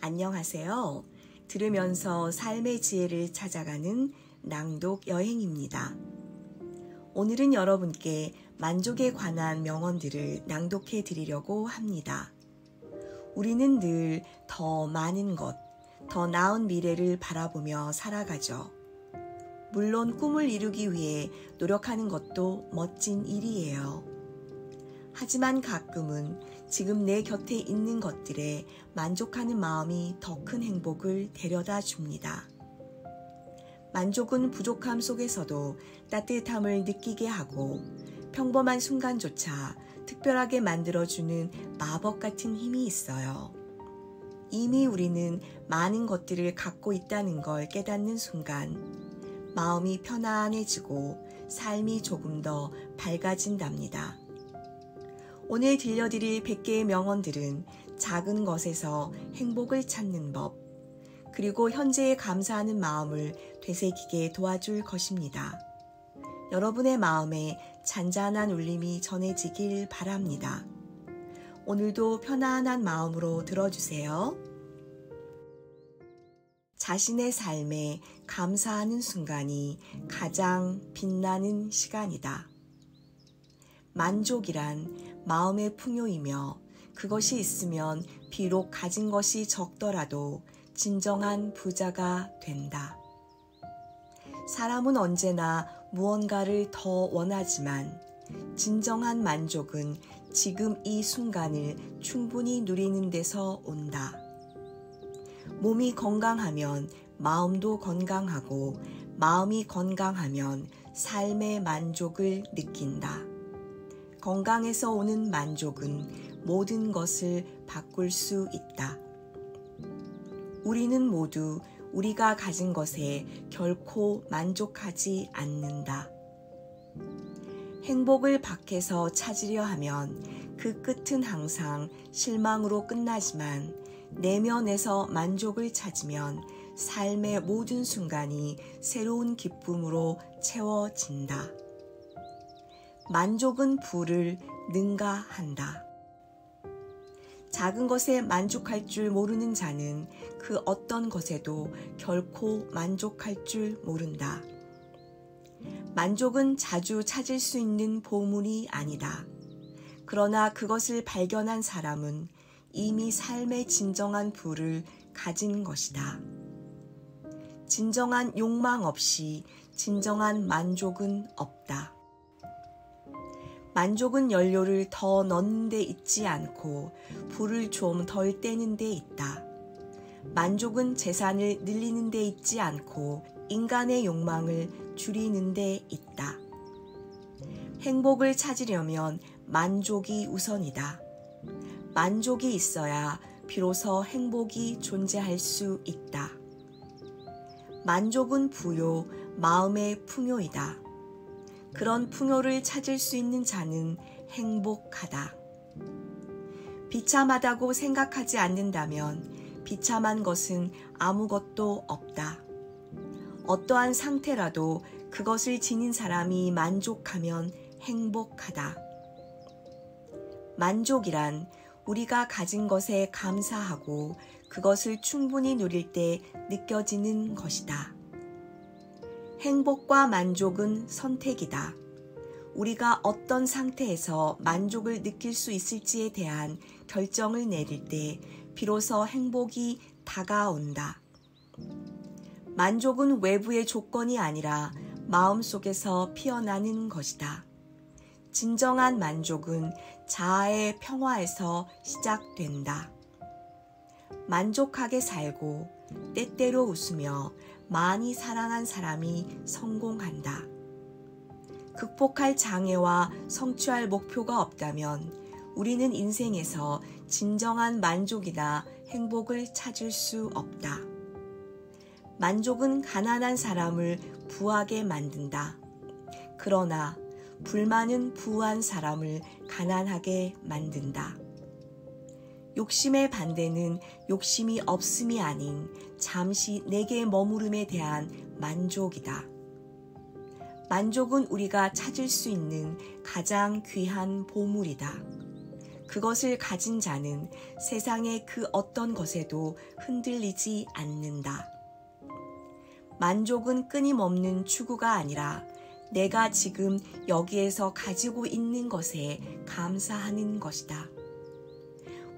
안녕하세요. 들으면서 삶의 지혜를 찾아가는 낭독 여행입니다. 오늘은 여러분께 만족에 관한 명언들을 낭독해 드리려고 합니다. 우리는 늘 더 많은 것, 더 나은 미래를 바라보며 살아가죠. 물론 꿈을 이루기 위해 노력하는 것도 멋진 일이에요. 하지만 가끔은 지금 내 곁에 있는 것들에 만족하는 마음이 더 큰 행복을 데려다 줍니다. 만족은 부족함 속에서도 따뜻함을 느끼게 하고 평범한 순간조차 특별하게 만들어주는 마법 같은 힘이 있어요. 이미 우리는 많은 것들을 갖고 있다는 걸 깨닫는 순간 마음이 편안해지고 삶이 조금 더 밝아진답니다. 오늘 들려드릴 100개의 명언들은 작은 것에서 행복을 찾는 법, 그리고 현재에 감사하는 마음을 되새기게 도와줄 것입니다. 여러분의 마음에 잔잔한 울림이 전해지길 바랍니다. 오늘도 편안한 마음으로 들어주세요. 자신의 삶에 감사하는 순간이 가장 빛나는 시간이다. 만족이란 마음의 풍요이며 그것이 있으면 비록 가진 것이 적더라도 진정한 부자가 된다. 사람은 언제나 무언가를 더 원하지만 진정한 만족은 지금 이 순간을 충분히 누리는 데서 온다. 몸이 건강하면 마음도 건강하고 마음이 건강하면 삶의 만족을 느낀다. 건강에서 오는 만족은 모든 것을 바꿀 수 있다. 우리는 모두 우리가 가진 것에 결코 만족하지 않는다. 행복을 밖에서 찾으려 하면 그 끝은 항상 실망으로 끝나지만 내면에서 만족을 찾으면 삶의 모든 순간이 새로운 기쁨으로 채워진다. 만족은 부를 능가한다. 작은 것에 만족할 줄 모르는 자는 그 어떤 것에도 결코 만족할 줄 모른다. 만족은 자주 찾을 수 있는 보물이 아니다. 그러나 그것을 발견한 사람은 이미 삶의 진정한 부를 가진 것이다. 진정한 욕망 없이 진정한 만족은 없다. 만족은 연료를 더 넣는 데 있지 않고 불을 좀 덜 떼는 데 있다. 만족은 재산을 늘리는 데 있지 않고 인간의 욕망을 줄이는 데 있다. 행복을 찾으려면 만족이 우선이다. 만족이 있어야 비로소 행복이 존재할 수 있다. 만족은 부요, 마음의 풍요이다. 그런 풍요를 찾을 수 있는 자는 행복하다. 비참하다고 생각하지 않는다면 비참한 것은 아무것도 없다. 어떠한 상태라도 그것을 지닌 사람이 만족하면 행복하다. 만족이란 우리가 가진 것에 감사하고 그것을 충분히 누릴 때 느껴지는 것이다. 행복과 만족은 선택이다. 우리가 어떤 상태에서 만족을 느낄 수 있을지에 대한 결정을 내릴 때 비로소 행복이 다가온다. 만족은 외부의 조건이 아니라 마음속에서 피어나는 것이다. 진정한 만족은 자아의 평화에서 시작된다. 만족하게 살고 때때로 웃으며 많이 사랑한 사람이 성공한다. 극복할 장애와 성취할 목표가 없다면 우리는 인생에서 진정한 만족이나 행복을 찾을 수 없다. 만족은 가난한 사람을 부하게 만든다. 그러나 불만은 부한 사람을 가난하게 만든다. 욕심의 반대는 욕심이 없음이 아닌 잠시 내게 머무름에 대한 만족이다. 만족은 우리가 찾을 수 있는 가장 귀한 보물이다. 그것을 가진 자는 세상의 그 어떤 것에도 흔들리지 않는다. 만족은 끊임없는 추구가 아니라 내가 지금 여기에서 가지고 있는 것에 감사하는 것이다.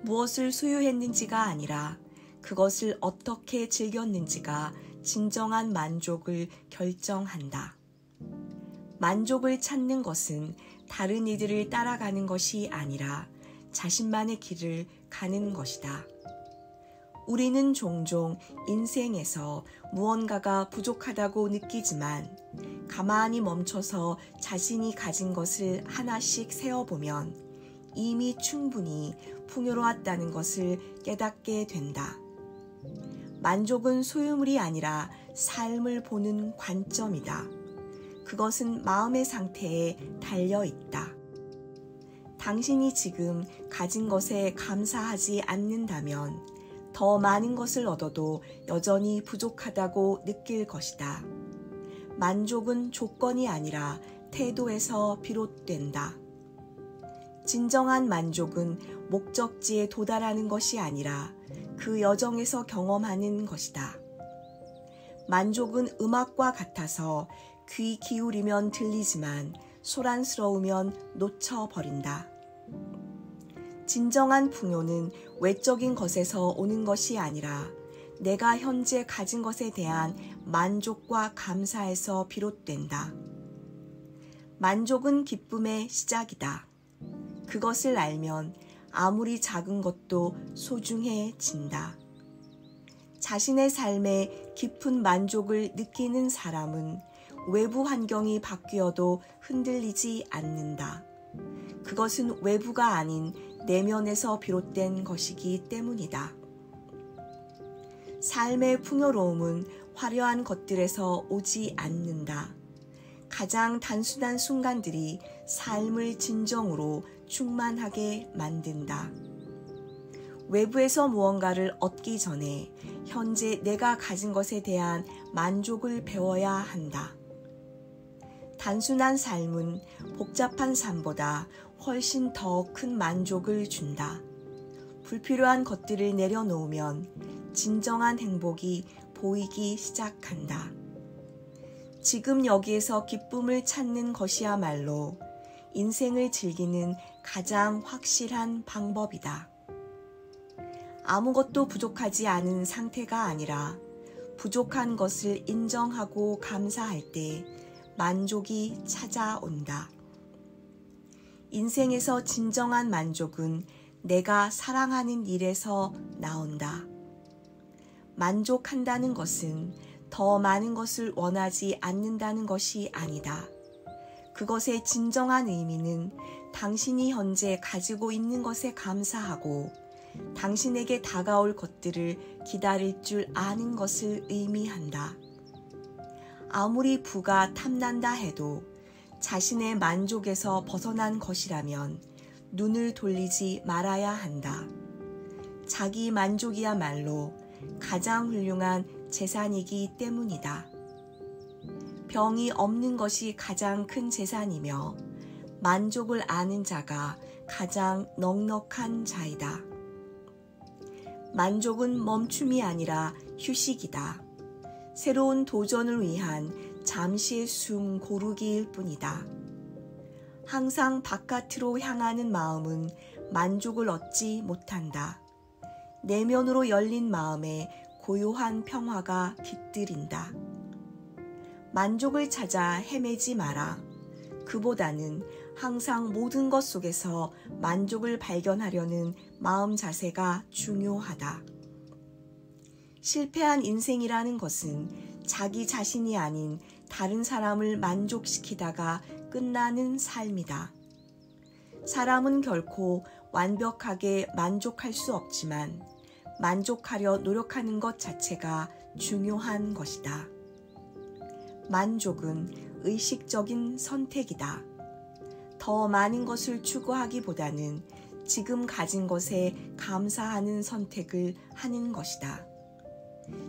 무엇을 소유했는지가 아니라 그것을 어떻게 즐겼는지가 진정한 만족을 결정한다. 만족을 찾는 것은 다른 이들을 따라가는 것이 아니라 자신만의 길을 가는 것이다. 우리는 종종 인생에서 무언가가 부족하다고 느끼지만 가만히 멈춰서 자신이 가진 것을 하나씩 세어보면 이미 충분히 풍요로웠다는 것을 깨닫게 된다. 만족은 소유물이 아니라 삶을 보는 관점이다. 그것은 마음의 상태에 달려 있다. 당신이 지금 가진 것에 감사하지 않는다면 더 많은 것을 얻어도 여전히 부족하다고 느낄 것이다. 만족은 조건이 아니라 태도에서 비롯된다. 진정한 만족은 목적지에 도달하는 것이 아니라 그 여정에서 경험하는 것이다. 만족은 음악과 같아서 귀 기울이면 들리지만 소란스러우면 놓쳐버린다. 진정한 풍요는 외적인 것에서 오는 것이 아니라 내가 현재 가진 것에 대한 만족과 감사에서 비롯된다. 만족은 기쁨의 시작이다. 그것을 알면 아무리 작은 것도 소중해진다. 자신의 삶에 깊은 만족을 느끼는 사람은 외부 환경이 바뀌어도 흔들리지 않는다. 그것은 외부가 아닌 내면에서 비롯된 것이기 때문이다. 삶의 풍요로움은 화려한 것들에서 오지 않는다. 가장 단순한 순간들이 삶을 진정으로 충만하게 만든다. 외부에서 무언가를 얻기 전에 현재 내가 가진 것에 대한 만족을 배워야 한다. 단순한 삶은 복잡한 삶보다 훨씬 더 큰 만족을 준다. 불필요한 것들을 내려놓으면 진정한 행복이 보이기 시작한다. 지금 여기에서 기쁨을 찾는 것이야말로 인생을 즐기는 가장 확실한 방법이다. 아무것도 부족하지 않은 상태가 아니라 부족한 것을 인정하고 감사할 때 만족이 찾아온다. 인생에서 진정한 만족은 내가 사랑하는 일에서 나온다. 만족한다는 것은 더 많은 것을 원하지 않는다는 것이 아니다. 그것의 진정한 의미는 당신이 현재 가지고 있는 것에 감사하고 당신에게 다가올 것들을 기다릴 줄 아는 것을 의미한다. 아무리 부가 탐난다 해도 자신의 만족에서 벗어난 것이라면 눈을 돌리지 말아야 한다. 자기 만족이야말로 가장 훌륭한 재산이기 때문이다. 병이 없는 것이 가장 큰 재산이며 만족을 아는 자가 가장 넉넉한 자이다. 만족은 멈춤이 아니라 휴식이다. 새로운 도전을 위한 잠시의 숨 고르기일 뿐이다. 항상 바깥으로 향하는 마음은 만족을 얻지 못한다. 내면으로 열린 마음에 고요한 평화가 깃들인다. 만족을 찾아 헤매지 마라. 그보다는 항상 모든 것 속에서 만족을 발견하려는 마음 자세가 중요하다. 실패한 인생이라는 것은 자기 자신이 아닌 다른 사람을 만족시키다가 끝나는 삶이다. 사람은 결코 완벽하게 만족할 수 없지만 만족하려 노력하는 것 자체가 중요한 것이다. 만족은 의식적인 선택이다. 더 많은 것을 추구하기보다는 지금 가진 것에 감사하는 선택을 하는 것이다.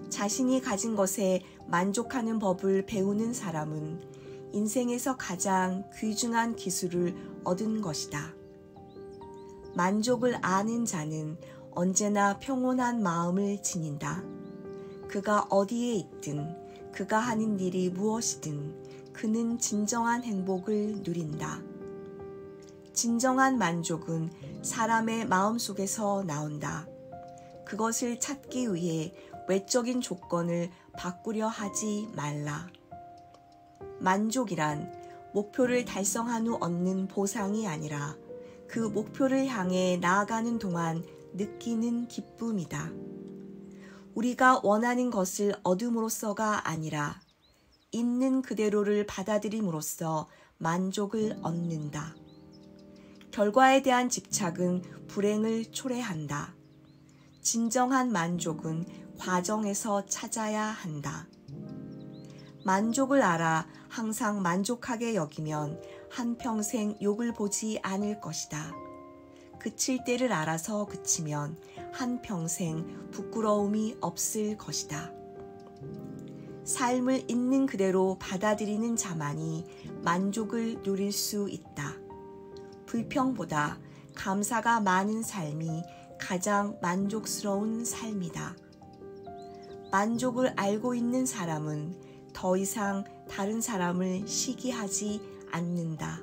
자신이 가진 것에 만족하는 법을 배우는 사람은 인생에서 가장 귀중한 기술을 얻은 것이다. 만족을 아는 자는 언제나 평온한 마음을 지닌다. 그가 어디에 있든 그가 하는 일이 무엇이든 그는 진정한 행복을 누린다. 진정한 만족은 사람의 마음속에서 나온다. 그것을 찾기 위해 외적인 조건을 바꾸려 하지 말라. 만족이란 목표를 달성한 후 얻는 보상이 아니라 그 목표를 향해 나아가는 동안 느끼는 기쁨이다. 우리가 원하는 것을 얻음으로써가 아니라 있는 그대로를 받아들임으로써 만족을 얻는다. 결과에 대한 집착은 불행을 초래한다. 진정한 만족은 과정에서 찾아야 한다. 만족을 알아 항상 만족하게 여기면 한평생 욕을 보지 않을 것이다. 그칠 때를 알아서 그치면 한평생 부끄러움이 없을 것이다. 삶을 있는 그대로 받아들이는 자만이 만족을 누릴 수 있다. 불평보다 감사가 많은 삶이 가장 만족스러운 삶이다. 만족을 알고 있는 사람은 더 이상 다른 사람을 시기하지 않는다.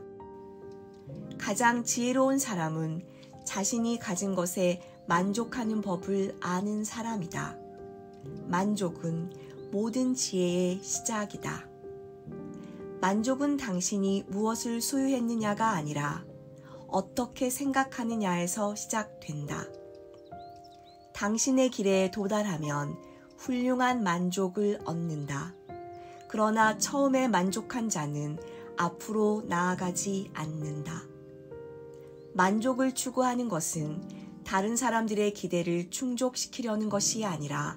가장 지혜로운 사람은 자신이 가진 것에 만족하는 법을 아는 사람이다. 만족은 모든 지혜의 시작이다. 만족은 당신이 무엇을 소유했느냐가 아니라 어떻게 생각하느냐에서 시작된다. 당신의 길에 도달하면 훌륭한 만족을 얻는다. 그러나 처음에 만족한 자는 앞으로 나아가지 않는다. 만족을 추구하는 것은 다른 사람들의 기대를 충족시키려는 것이 아니라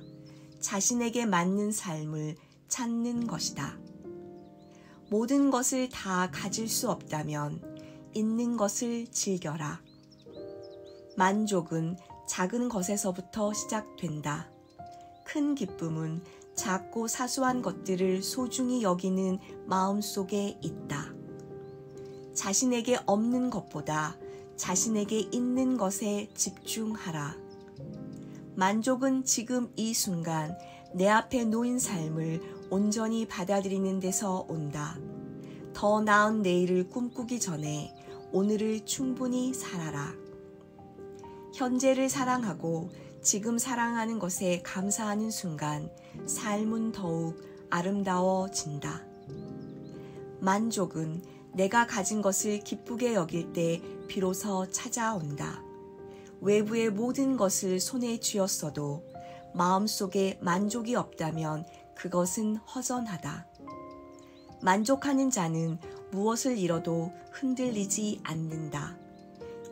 자신에게 맞는 삶을 찾는 것이다. 모든 것을 다 가질 수 없다면 있는 것을 즐겨라. 만족은 작은 것에서부터 시작된다. 큰 기쁨은 작고 사소한 것들을 소중히 여기는 마음속에 있다. 자신에게 없는 것보다 자신에게 있는 것에 집중하라. 만족은 지금 이 순간 내 앞에 놓인 삶을 온전히 받아들이는 데서 온다. 더 나은 내일을 꿈꾸기 전에 오늘을 충분히 살아라. 현재를 사랑하고 지금 사랑하는 것에 감사하는 순간 삶은 더욱 아름다워진다. 만족은 내가 가진 것을 기쁘게 여길 때 비로소 찾아온다. 외부의 모든 것을 손에 쥐었어도 마음속에 만족이 없다면 그것은 허전하다. 만족하는 자는 무엇을 잃어도 흔들리지 않는다.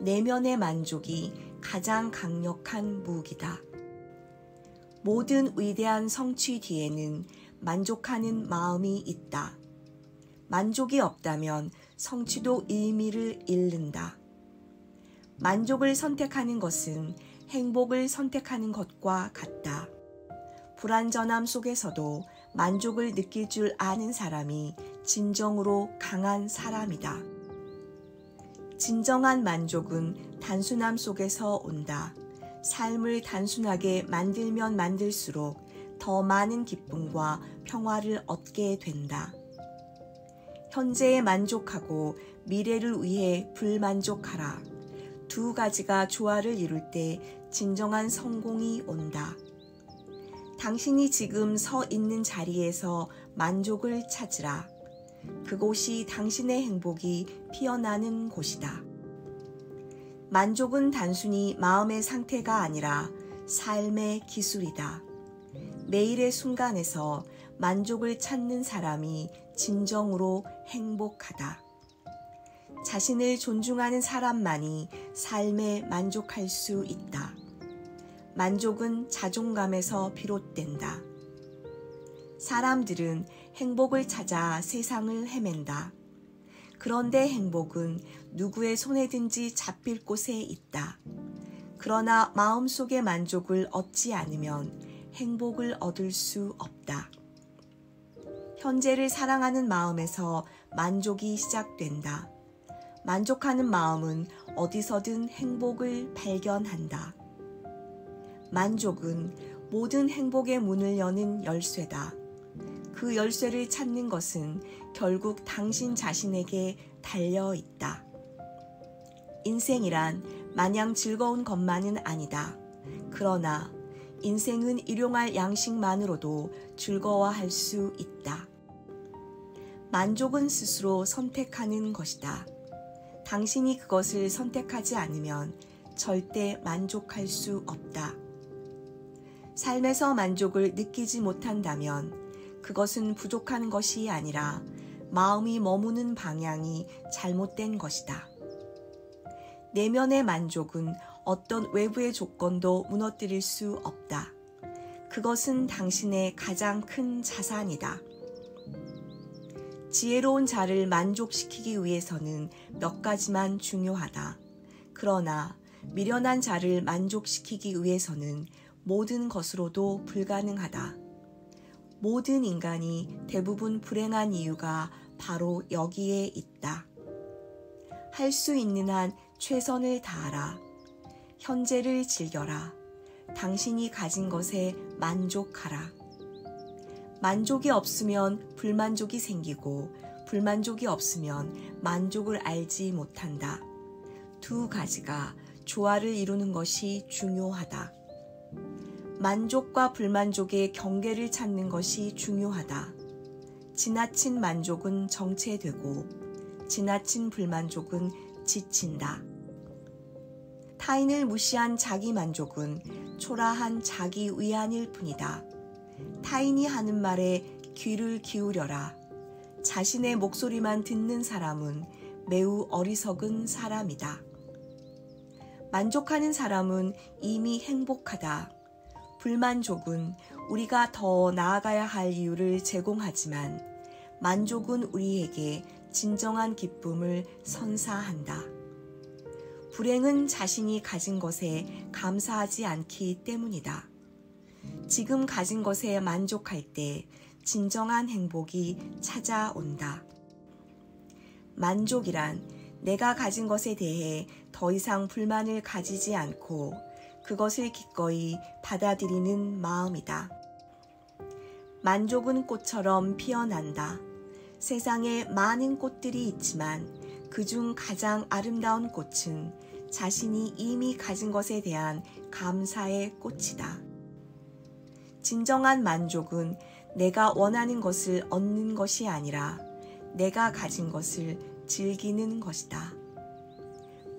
내면의 만족이 가장 강력한 무기다. 모든 위대한 성취 뒤에는 만족하는 마음이 있다. 만족이 없다면 성취도 의미를 잃는다. 만족을 선택하는 것은 행복을 선택하는 것과 같다. 불완전함 속에서도 만족을 느낄 줄 아는 사람이 진정으로 강한 사람이다. 진정한 만족은 단순함 속에서 온다. 삶을 단순하게 만들면 만들수록 더 많은 기쁨과 평화를 얻게 된다. 현재에 만족하고 미래를 위해 불만족하라. 두 가지가 조화를 이룰 때 진정한 성공이 온다. 당신이 지금 서 있는 자리에서 만족을 찾으라. 그곳이 당신의 행복이 피어나는 곳이다. 만족은 단순히 마음의 상태가 아니라 삶의 기술이다. 매일의 순간에서 만족을 찾는 사람이 진정으로 행복하다. 자신을 존중하는 사람만이 삶에 만족할 수 있다. 만족은 자존감에서 비롯된다. 사람들은 행복을 찾아 세상을 헤맨다. 그런데 행복은 누구의 손에든지 잡힐 곳에 있다. 그러나 마음속의 만족을 얻지 않으면 행복을 얻을 수 없다. 현재를 사랑하는 마음에서 만족이 시작된다. 만족하는 마음은 어디서든 행복을 발견한다. 만족은 모든 행복의 문을 여는 열쇠다. 그 열쇠를 찾는 것은 결국 당신 자신에게 달려 있다. 인생이란 마냥 즐거운 것만은 아니다. 그러나 인생은 일용할 양식만으로도 즐거워할 수 있다. 만족은 스스로 선택하는 것이다. 당신이 그것을 선택하지 않으면 절대 만족할 수 없다. 삶에서 만족을 느끼지 못한다면 그것은 부족한 것이 아니라 마음이 머무는 방향이 잘못된 것이다. 내면의 만족은 어떤 외부의 조건도 무너뜨릴 수 없다. 그것은 당신의 가장 큰 자산이다. 지혜로운 자를 만족시키기 위해서는 몇 가지만 중요하다. 그러나 미련한 자를 만족시키기 위해서는 모든 것으로도 불가능하다. 모든 인간이 대부분 불행한 이유가 바로 여기에 있다. 할 수 있는 한 최선을 다하라. 현재를 즐겨라. 당신이 가진 것에 만족하라. 만족이 없으면 불만족이 생기고 불만족이 없으면 만족을 알지 못한다. 두 가지가 조화를 이루는 것이 중요하다. 만족과 불만족의 경계를 찾는 것이 중요하다. 지나친 만족은 정체되고 지나친 불만족은 지친다. 타인을 무시한 자기 만족은 초라한 자기 위안일 뿐이다. 타인이 하는 말에 귀를 기울여라. 자신의 목소리만 듣는 사람은 매우 어리석은 사람이다. 만족하는 사람은 이미 행복하다. 불만족은 우리가 더 나아가야 할 이유를 제공하지만 만족은 우리에게 진정한 기쁨을 선사한다. 불행은 자신이 가진 것에 감사하지 않기 때문이다. 지금 가진 것에 만족할 때 진정한 행복이 찾아온다. 만족이란 내가 가진 것에 대해 더 이상 불만을 가지지 않고 그것을 기꺼이 받아들이는 마음이다. 만족은 꽃처럼 피어난다. 세상에 많은 꽃들이 있지만 그중 가장 아름다운 꽃은 자신이 이미 가진 것에 대한 감사의 꽃이다. 진정한 만족은 내가 원하는 것을 얻는 것이 아니라 내가 가진 것을 즐기는 것이다.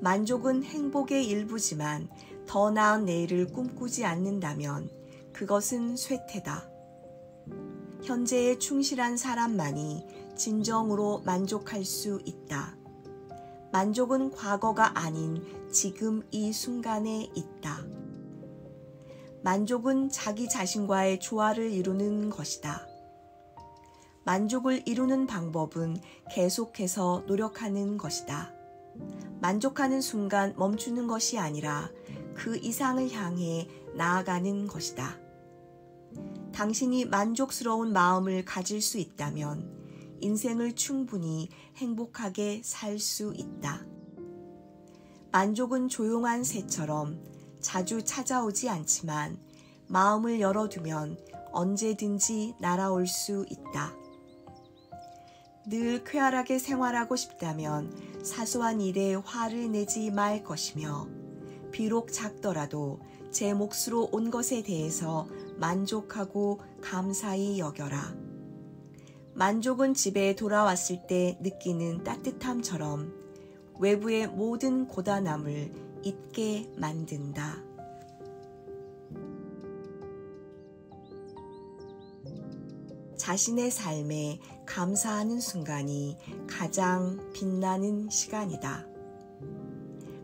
만족은 행복의 일부지만 더 나은 내일을 꿈꾸지 않는다면 그것은 쇠퇴다. 현재에 충실한 사람만이 진정으로 만족할 수 있다. 만족은 과거가 아닌 지금 이 순간에 있다. 만족은 자기 자신과의 조화를 이루는 것이다. 만족을 이루는 방법은 계속해서 노력하는 것이다. 만족하는 순간 멈추는 것이 아니라 그 이상을 향해 나아가는 것이다. 당신이 만족스러운 마음을 가질 수 있다면 인생을 충분히 행복하게 살 수 있다. 만족은 조용한 새처럼 자주 찾아오지 않지만 마음을 열어두면 언제든지 날아올 수 있다. 늘 쾌활하게 생활하고 싶다면 사소한 일에 화를 내지 말 것이며 비록 작더라도 제 몫으로 온 것에 대해서 만족하고 감사히 여겨라. 만족은 집에 돌아왔을 때 느끼는 따뜻함처럼 외부의 모든 고단함을 잊게 만든다. 자신의 삶에 감사하는 순간이 가장 빛나는 시간이다.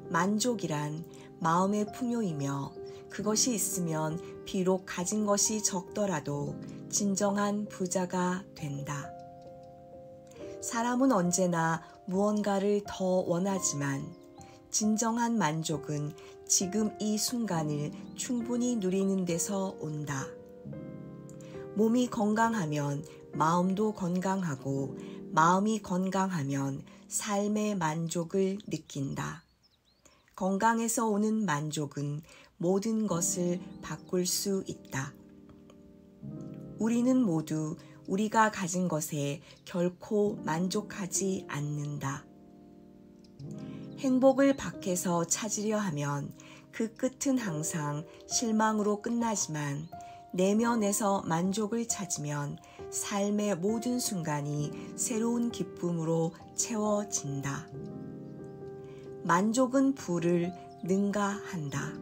만족이란 마음의 풍요이며 그것이 있으면 비록 가진 것이 적더라도 진정한 부자가 된다. 사람은 언제나 무언가를 더 원하지만 진정한 만족은 지금 이 순간을 충분히 누리는 데서 온다. 몸이 건강하면 마음도 건강하고 마음이 건강하면 삶의 만족을 느낀다. 건강에서 오는 만족은 모든 것을 바꿀 수 있다. 우리는 모두 우리가 가진 것에 결코 만족하지 않는다. 행복을 밖에서 찾으려 하면 그 끝은 항상 실망으로 끝나지만 내면에서 만족을 찾으면 삶의 모든 순간이 새로운 기쁨으로 채워진다. 만족은 부를 능가한다.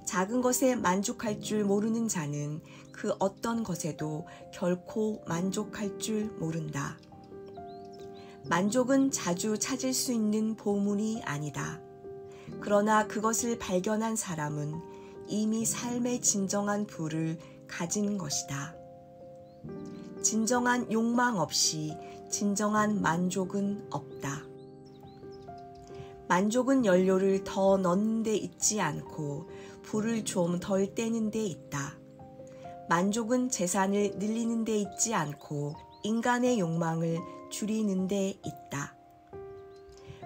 작은 것에 만족할 줄 모르는 자는 그 어떤 것에도 결코 만족할 줄 모른다. 만족은 자주 찾을 수 있는 보물이 아니다. 그러나 그것을 발견한 사람은 이미 삶의 진정한 부를 가진 것이다. 진정한 욕망 없이 진정한 만족은 없다. 만족은 연료를 더 넣는 데 있지 않고 불을 좀 덜 떼는 데 있다. 만족은 재산을 늘리는 데 있지 않고 인간의 욕망을 줄이는 데 있다.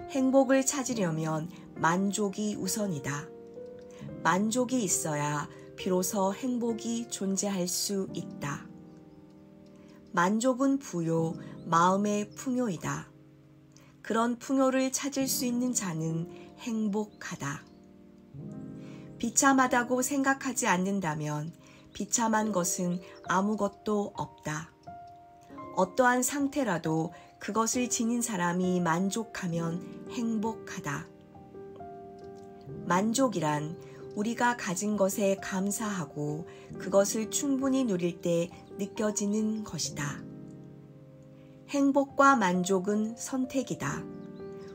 행복을 찾으려면 만족이 우선이다. 만족이 있어야 비로소 행복이 존재할 수 있다. 만족은 부요, 마음의 풍요이다. 그런 풍요를 찾을 수 있는 자는 행복하다. 비참하다고 생각하지 않는다면 비참한 것은 아무것도 없다. 어떠한 상태라도 그것을 지닌 사람이 만족하면 행복하다. 만족이란 우리가 가진 것에 감사하고 그것을 충분히 누릴 때 느껴지는 것이다. 행복과 만족은 선택이다.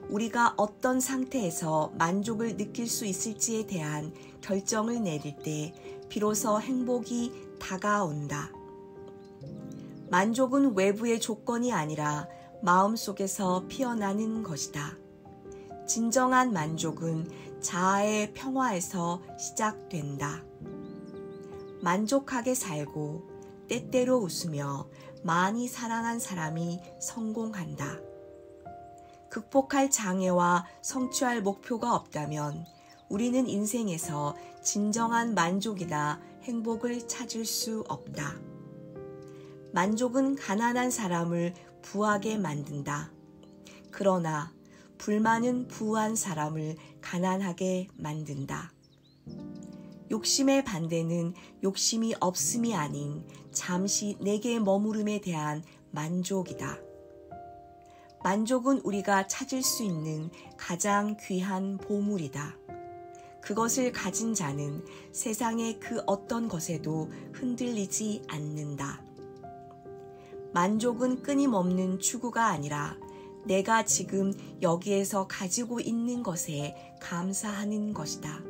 우리가 어떤 상태에서 만족을 느낄 수 있을지에 대한 결정을 내릴 때 비로소 행복이 다가온다. 만족은 외부의 조건이 아니라 마음속에서 피어나는 것이다. 진정한 만족은 자아의 평화에서 시작된다. 만족하게 살고 때때로 웃으며 많이 사랑한 사람이 성공한다. 극복할 장애와 성취할 목표가 없다면 우리는 인생에서 진정한 만족이나 행복을 찾을 수 없다. 만족은 가난한 사람을 부하게 만든다. 그러나 불만은 부한 사람을 가난하게 만든다. 욕심의 반대는 욕심이 없음이 아닌 잠시 내게 머무름에 대한 만족이다. 만족은 우리가 찾을 수 있는 가장 귀한 보물이다. 그것을 가진 자는 세상의 그 어떤 것에도 흔들리지 않는다. 만족은 끊임없는 추구가 아니라 내가 지금 여기에서 가지고 있는 것에 감사하는 것이다.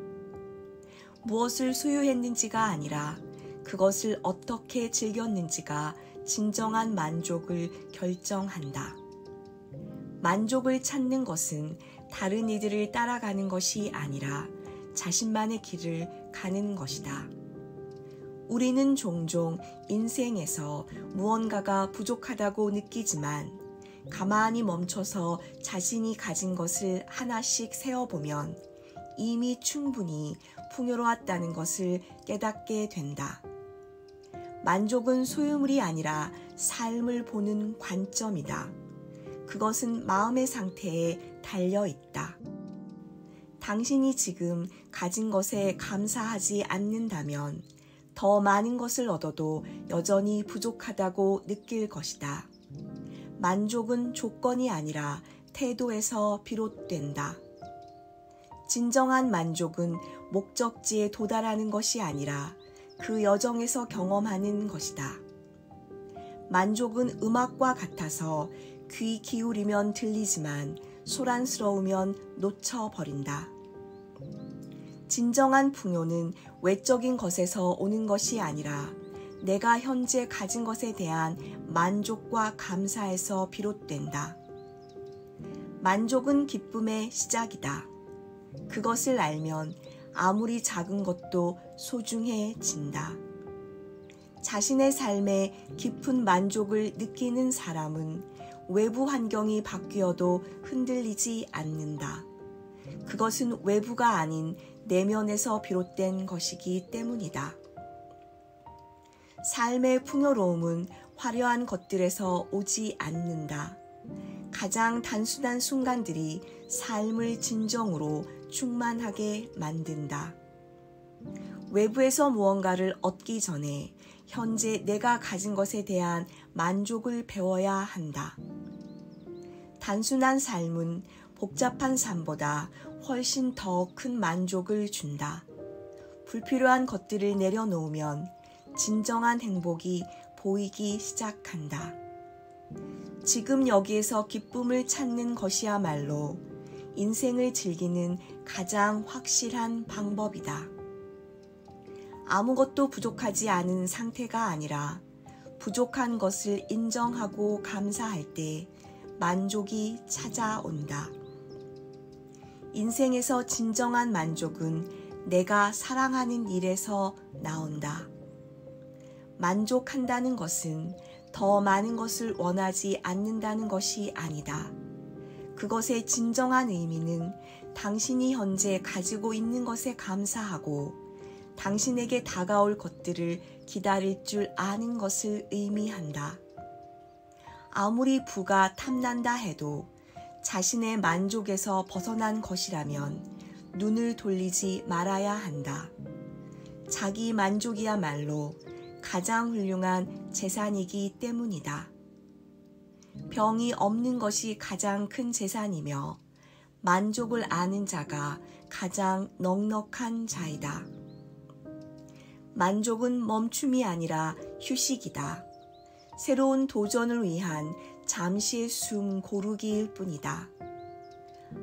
무엇을 소유했는지가 아니라 그것을 어떻게 즐겼는지가 진정한 만족을 결정한다. 만족을 찾는 것은 다른 이들을 따라가는 것이 아니라 자신만의 길을 가는 것이다. 우리는 종종 인생에서 무언가가 부족하다고 느끼지만 가만히 멈춰서 자신이 가진 것을 하나씩 세어보면 이미 충분히 풍요로웠다는 것을 깨닫게 된다. 만족은 소유물이 아니라 삶을 보는 관점이다. 그것은 마음의 상태에 달려 있다. 당신이 지금 가진 것에 감사하지 않는다면 더 많은 것을 얻어도 여전히 부족하다고 느낄 것이다. 만족은 조건이 아니라 태도에서 비롯된다. 진정한 만족은 목적지에 도달하는 것이 아니라 그 여정에서 경험하는 것이다. 만족은 음악과 같아서 귀 기울이면 들리지만 소란스러우면 놓쳐버린다. 진정한 풍요는 외적인 것에서 오는 것이 아니라 내가 현재 가진 것에 대한 만족과 감사에서 비롯된다. 만족은 기쁨의 시작이다. 그것을 알면 아무리 작은 것도 소중해진다. 자신의 삶에 깊은 만족을 느끼는 사람은 외부 환경이 바뀌어도 흔들리지 않는다. 그것은 외부가 아닌 내면에서 비롯된 것이기 때문이다. 삶의 풍요로움은 화려한 것들에서 오지 않는다. 가장 단순한 순간들이 삶을 진정으로 충만하게 만든다. 외부에서 무언가를 얻기 전에 현재 내가 가진 것에 대한 만족을 배워야 한다. 단순한 삶은 복잡한 삶보다 훨씬 더 큰 만족을 준다. 불필요한 것들을 내려놓으면 진정한 행복이 보이기 시작한다. 지금 여기에서 기쁨을 찾는 것이야말로 인생을 즐기는 가장 확실한 방법이다. 아무것도 부족하지 않은 상태가 아니라 부족한 것을 인정하고 감사할 때 만족이 찾아온다. 인생에서 진정한 만족은 내가 사랑하는 일에서 나온다. 만족한다는 것은 더 많은 것을 원하지 않는다는 것이 아니다. 그것의 진정한 의미는 당신이 현재 가지고 있는 것에 감사하고 당신에게 다가올 것들을 기다릴 줄 아는 것을 의미한다. 아무리 부가 탐난다 해도 자신의 만족에서 벗어난 것이라면 눈을 돌리지 말아야 한다. 자기 만족이야말로 가장 훌륭한 재산이기 때문이다. 병이 없는 것이 가장 큰 재산이며 만족을 아는 자가 가장 넉넉한 자이다. 만족은 멈춤이 아니라 휴식이다. 새로운 도전을 위한 잠시의 숨 고르기일 뿐이다.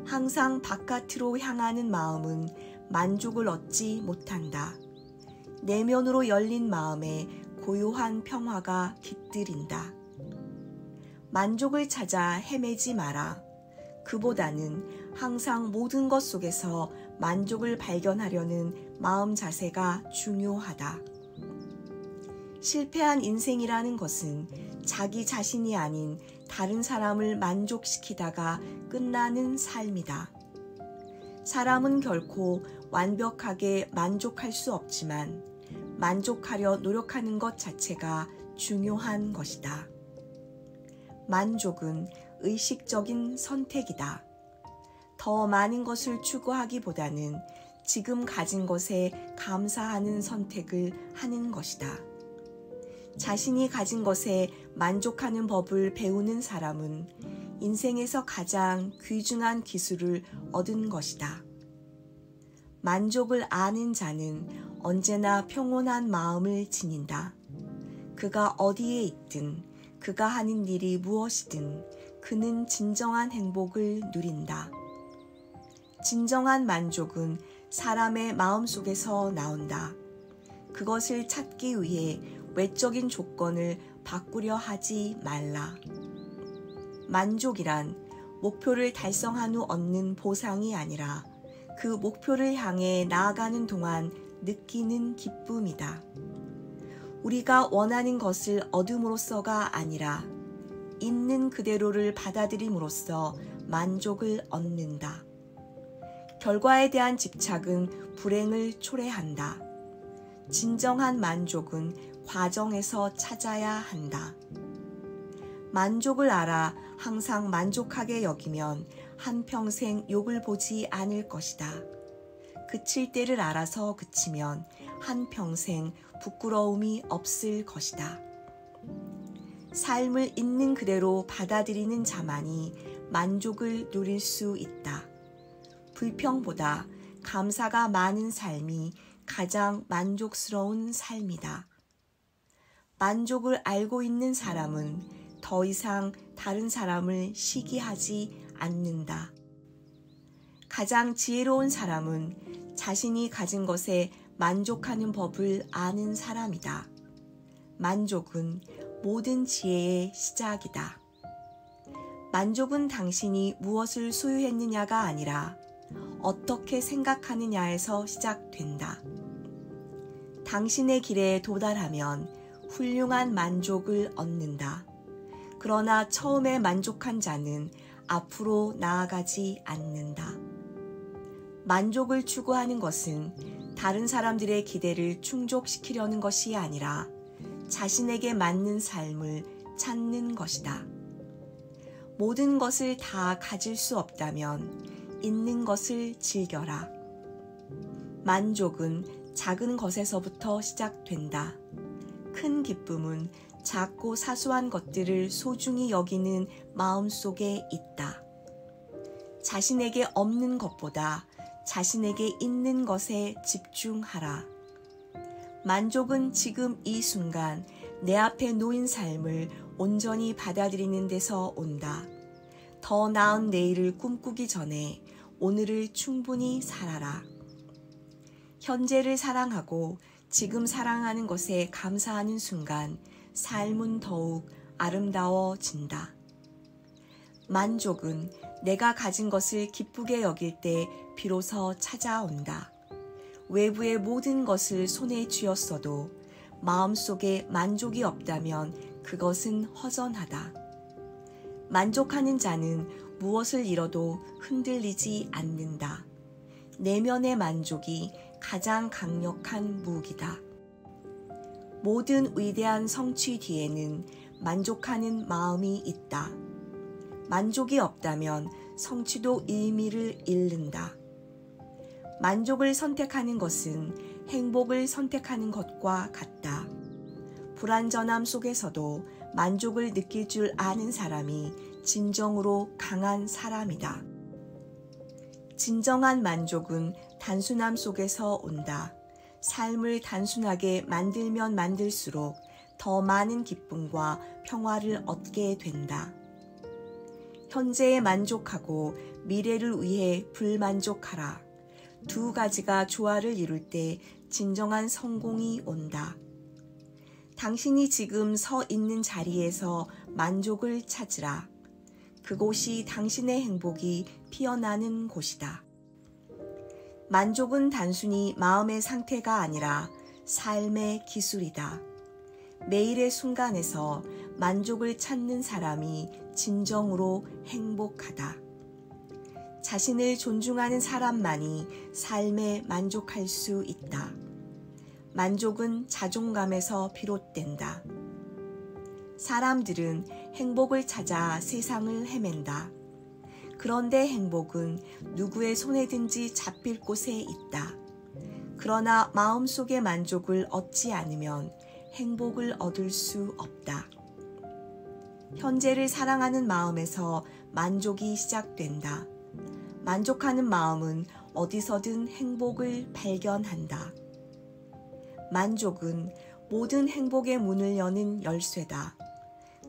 항상 바깥으로 향하는 마음은 만족을 얻지 못한다. 내면으로 열린 마음에 고요한 평화가 깃들인다. 만족을 찾아 헤매지 마라. 그보다는 항상 모든 것 속에서 만족을 발견하려는 마음 자세가 중요하다. 실패한 인생이라는 것은 자기 자신이 아닌 다른 사람을 만족시키다가 끝나는 삶이다. 사람은 결코 완벽하게 만족할 수 없지만 만족하려 노력하는 것 자체가 중요한 것이다. 만족은 의식적인 선택이다. 더 많은 것을 추구하기보다는 지금 가진 것에 감사하는 선택을 하는 것이다. 자신이 가진 것에 만족하는 법을 배우는 사람은 인생에서 가장 귀중한 기술을 얻은 것이다. 만족을 아는 자는 언제나 평온한 마음을 지닌다. 그가 어디에 있든 그가 하는 일이 무엇이든 그는 진정한 행복을 누린다. 진정한 만족은 사람의 마음속에서 나온다. 그것을 찾기 위해 외적인 조건을 바꾸려 하지 말라. 만족이란 목표를 달성한 후 얻는 보상이 아니라 그 목표를 향해 나아가는 동안 느끼는 기쁨이다. 우리가 원하는 것을 얻음으로써가 아니라 있는 그대로를 받아들임으로써 만족을 얻는다. 결과에 대한 집착은 불행을 초래한다. 진정한 만족은 과정에서 찾아야 한다. 만족을 알아 항상 만족하게 여기면 한평생 욕을 보지 않을 것이다. 그칠 때를 알아서 그치면 한평생 부끄러움이 없을 것이다. 삶을 있는 그대로 받아들이는 자만이 만족을 누릴 수 있다. 불평보다 감사가 많은 삶이 가장 만족스러운 삶이다. 만족을 알고 있는 사람은 더 이상 다른 사람을 시기하지 않는다. 가장 지혜로운 사람은 자신이 가진 것에 만족하는 법을 아는 사람이다. 만족은 모든 지혜의 시작이다. 만족은 당신이 무엇을 소유했느냐가 아니라 어떻게 생각하느냐에서 시작된다. 당신의 길에 도달하면 훌륭한 만족을 얻는다. 그러나 처음에 만족한 자는 앞으로 나아가지 않는다. 만족을 추구하는 것은 다른 사람들의 기대를 충족시키려는 것이 아니라 자신에게 맞는 삶을 찾는 것이다. 모든 것을 다 가질 수 없다면 있는 것을 즐겨라. 만족은 작은 것에서부터 시작된다. 큰 기쁨은 작고 사소한 것들을 소중히 여기는 마음 속에 있다. 자신에게 없는 것보다 자신에게 있는 것에 집중하라. 만족은 지금 이 순간 내 앞에 놓인 삶을 온전히 받아들이는 데서 온다. 더 나은 내일을 꿈꾸기 전에 오늘을 충분히 살아라. 현재를 사랑하고 지금 사랑하는 것에 감사하는 순간 삶은 더욱 아름다워진다. 만족은 내가 가진 것을 기쁘게 여길 때 비로소 찾아온다. 외부의 모든 것을 손에 쥐었어도 마음속에 만족이 없다면 그것은 허전하다. 만족하는 자는 무엇을 잃어도 흔들리지 않는다. 내면의 만족이 가장 강력한 무기다. 모든 위대한 성취 뒤에는 만족하는 마음이 있다. 만족이 없다면 성취도 의미를 잃는다. 만족을 선택하는 것은 행복을 선택하는 것과 같다. 불완전함 속에서도 만족을 느낄 줄 아는 사람이 진정으로 강한 사람이다. 진정한 만족은 단순함 속에서 온다. 삶을 단순하게 만들면 만들수록 더 많은 기쁨과 평화를 얻게 된다. 현재에 만족하고 미래를 위해 불만족하라. 두 가지가 조화를 이룰 때 진정한 성공이 온다. 당신이 지금 서 있는 자리에서 만족을 찾으라. 그곳이 당신의 행복이 피어나는 곳이다. 만족은 단순히 마음의 상태가 아니라 삶의 기술이다. 매일의 순간에서 만족을 찾는 사람이 진정으로 행복하다. 자신을 존중하는 사람만이 삶에 만족할 수 있다. 만족은 자존감에서 비롯된다. 사람들은 행복을 찾아 세상을 헤맨다. 그런데 행복은 누구의 손에든지 잡힐 곳에 있다. 그러나 마음속의 만족을 얻지 않으면 행복을 얻을 수 없다. 현재를 사랑하는 마음에서 만족이 시작된다. 만족하는 마음은 어디서든 행복을 발견한다. 만족은 모든 행복의 문을 여는 열쇠다.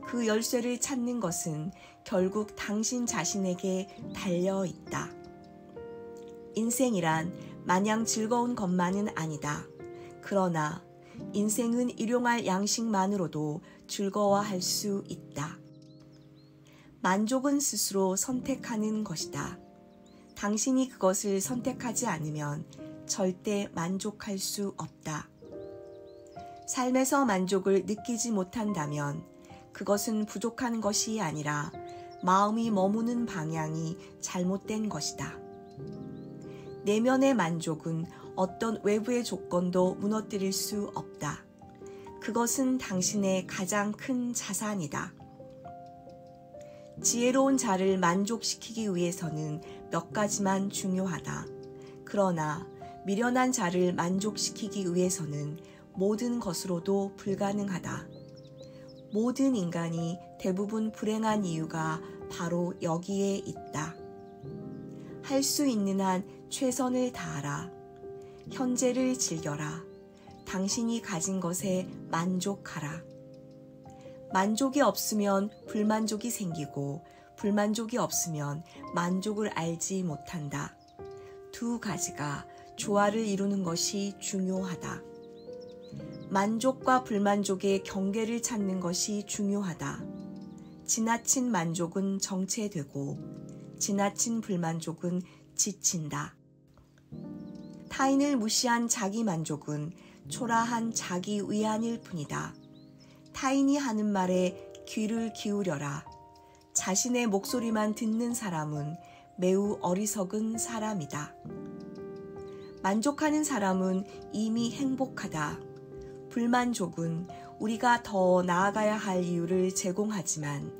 그 열쇠를 찾는 것은 결국 당신 자신에게 달려 있다. 인생이란 마냥 즐거운 것만은 아니다. 그러나 인생은 일용할 양식만으로도 즐거워할 수 있다. 만족은 스스로 선택하는 것이다. 당신이 그것을 선택하지 않으면 절대 만족할 수 없다. 삶에서 만족을 느끼지 못한다면 그것은 부족한 것이 아니라 마음이 머무는 방향이 잘못된 것이다. 내면의 만족은 어떤 외부의 조건도 무너뜨릴 수 없다. 그것은 당신의 가장 큰 자산이다. 지혜로운 자를 만족시키기 위해서는 몇 가지만 중요하다. 그러나 미련한 자를 만족시키기 위해서는 모든 것으로도 불가능하다. 모든 인간이 대부분 불행한 이유가 바로 여기에 있다. 할 수 있는 한 최선을 다하라. 현재를 즐겨라. 당신이 가진 것에 만족하라. 만족이 없으면 불만족이 생기고 불만족이 없으면 만족을 알지 못한다. 두 가지가 조화를 이루는 것이 중요하다. 만족과 불만족의 경계를 찾는 것이 중요하다. 지나친 만족은 정체되고 지나친 불만족은 지친다. 타인을 무시한 자기 만족은 초라한 자기 위안일 뿐이다. 타인이 하는 말에 귀를 기울여라. 자신의 목소리만 듣는 사람은 매우 어리석은 사람이다. 만족하는 사람은 이미 행복하다. 불만족은 우리가 더 나아가야 할 이유를 제공하지만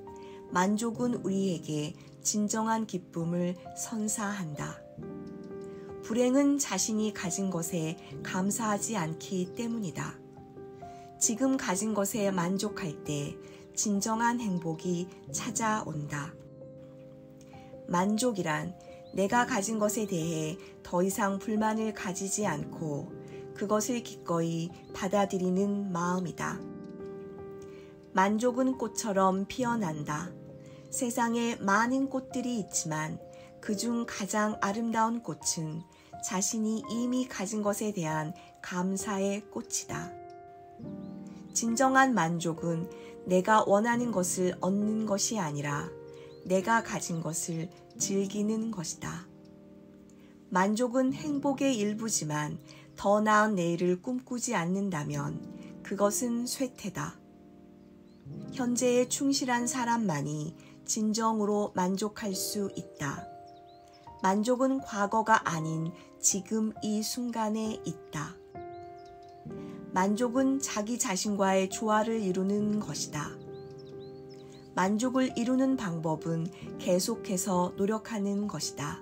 만족은 우리에게 진정한 기쁨을 선사한다. 불행은 자신이 가진 것에 감사하지 않기 때문이다. 지금 가진 것에 만족할 때 진정한 행복이 찾아온다. 만족이란 내가 가진 것에 대해 더 이상 불만을 가지지 않고 그것을 기꺼이 받아들이는 마음이다. 만족은 꽃처럼 피어난다. 세상에 많은 꽃들이 있지만 그중 가장 아름다운 꽃은 자신이 이미 가진 것에 대한 감사의 꽃이다. 진정한 만족은 내가 원하는 것을 얻는 것이 아니라 내가 가진 것을 즐기는 것이다. 만족은 행복의 일부지만 더 나은 내일을 꿈꾸지 않는다면 그것은 쇠퇴다. 현재에 충실한 사람만이 진정으로 만족할 수 있다. 만족은 과거가 아닌 지금 이 순간에 있다. 만족은 자기 자신과의 조화를 이루는 것이다. 만족을 이루는 방법은 계속해서 노력하는 것이다.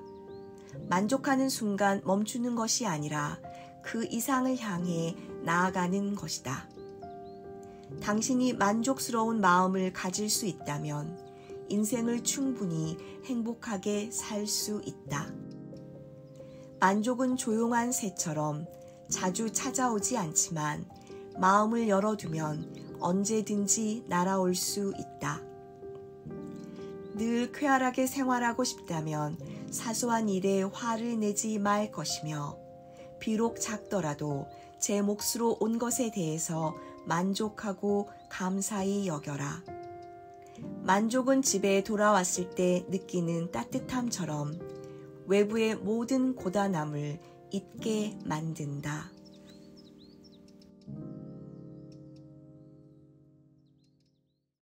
만족하는 순간 멈추는 것이 아니라 그 이상을 향해 나아가는 것이다. 당신이 만족스러운 마음을 가질 수 있다면 인생을 충분히 행복하게 살 수 있다. 만족은 조용한 새처럼 자주 찾아오지 않지만 마음을 열어두면 언제든지 날아올 수 있다. 늘 쾌활하게 생활하고 싶다면 사소한 일에 화를 내지 말 것이며 비록 작더라도 제 몫으로 온 것에 대해서 만족하고 감사히 여겨라. 만족은 집에 돌아왔을 때 느끼는 따뜻함처럼 외부의 모든 고단함을 잊게 만든다.